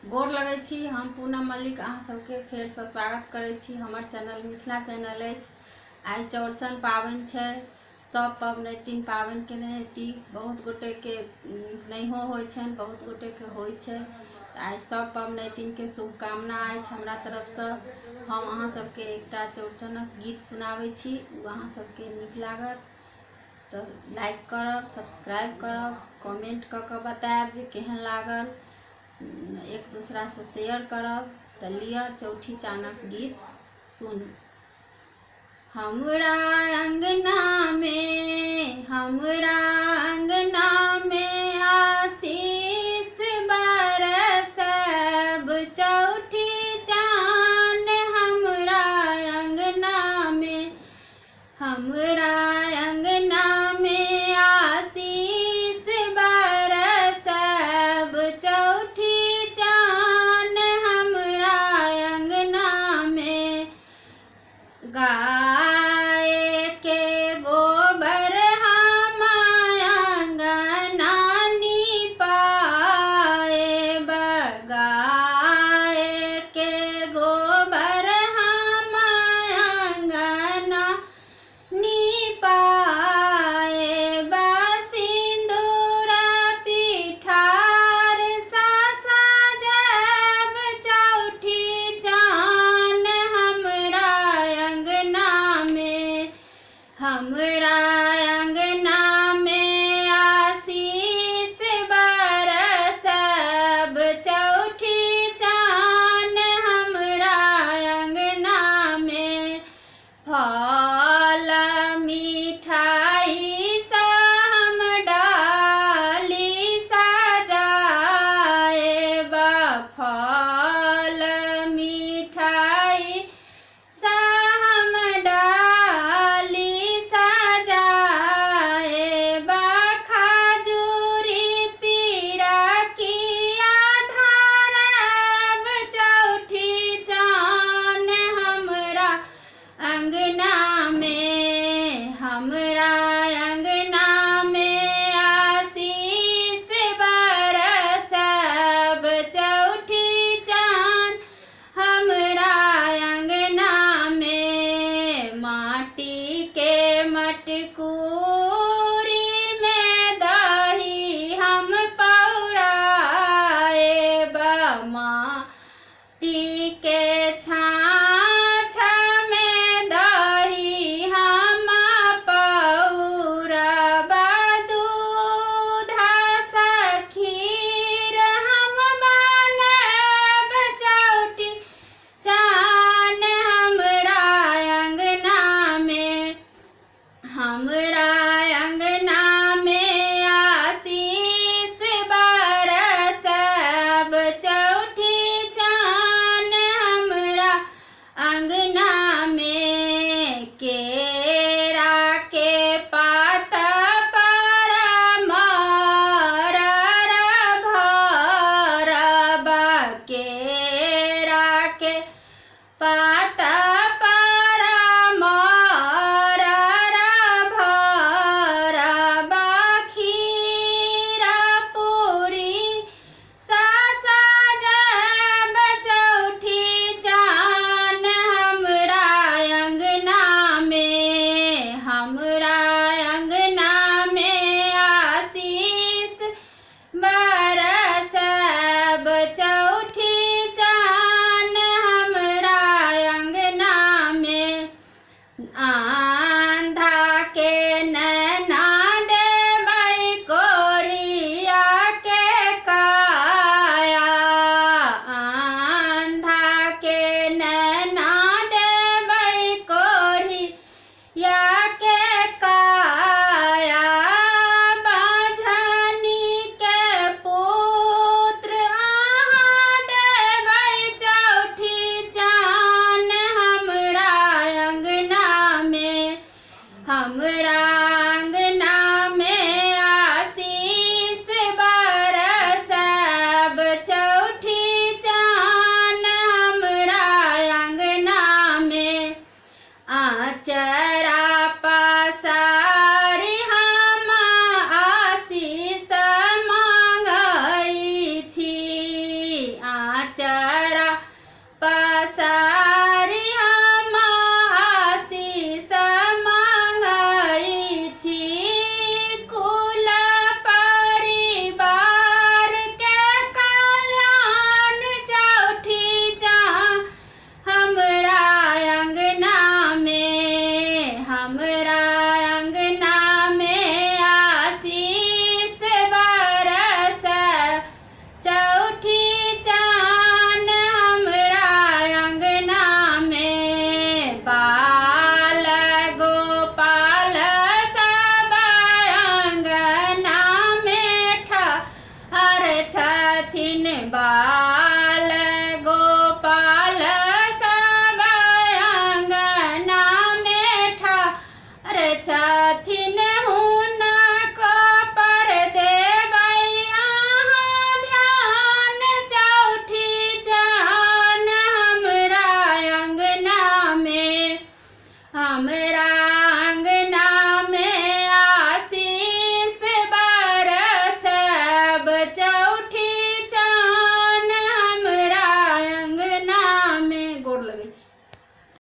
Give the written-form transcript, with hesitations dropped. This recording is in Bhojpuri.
गोर लगै छी। हम पूनम मल्लिक अहाँ सबके फेरसँ स्वागत करै छी हमर चैनल मिथिला चैनल अछि। आइ चौड़चन पाबनि छै। सब पबनैतिन पाबनि केने हेती। बहुत गोटेके नहियो होइ छनि, बहुत गोटेके होइ छै। आइ सब पबनैतिनके शुभकामना अछि हमरा तरफसँ। हम अहाँ सबके एकटा चौड़चनक गीत सुनाबै छी, अहाँ सबके नीक लागत तऽ लाइक करब, सब्सक्राइब करब, कमेंट कऽ कऽ बतायब जे केहन लागल। एक दूसरा से शेयर करब। तऽ लिअ चौठी चानक गीत सुनू। हमरा अंगना में आशीष बरसब चौठी चान। हमरा अंगना में आशीष बरसब चौठी चान। हमरा अंगना में गाय के गोबर हम अंगना निपाएब। गाय के गोबर हम अंगना निपाएब। सिंदूर पिठार साजब चौठी चान। हमरा अंगना में आशीष बरसब चौठी चान। हमरा अंगना में फल मिठाई हम डाली सजाएब। फल मिठाई हम डाली सजाएब। खजूरी पिरकिया धरब चौठी चान। हमरा अंगना में आशीष बरसब चौठी चान। हमरा अंगना में माटी के मटकूरी में दही हम पौराएब। माटी के छाछ में दही हम पौरब। दूध से खीर हम बनब चौठी चान। हमरा अंगना में आशीष बरसब चौठी चान। हमरा अंगना में केरा के पात पर मरर भरब। केरा के पात पर मरर भरब। खीर पूरी सजब चौठी चान। हमरा अंगना में आशीष बरसब चौठी चान। हमरा आचरा पसारी हम आशीष मांगै छी कुल परिवार के कल्याण चौठी जा हमरा अंगना में आशीष बरस चौठी चान हमरा अंगना में बाल गोपाल सब अंगना में ठहर छथिन बा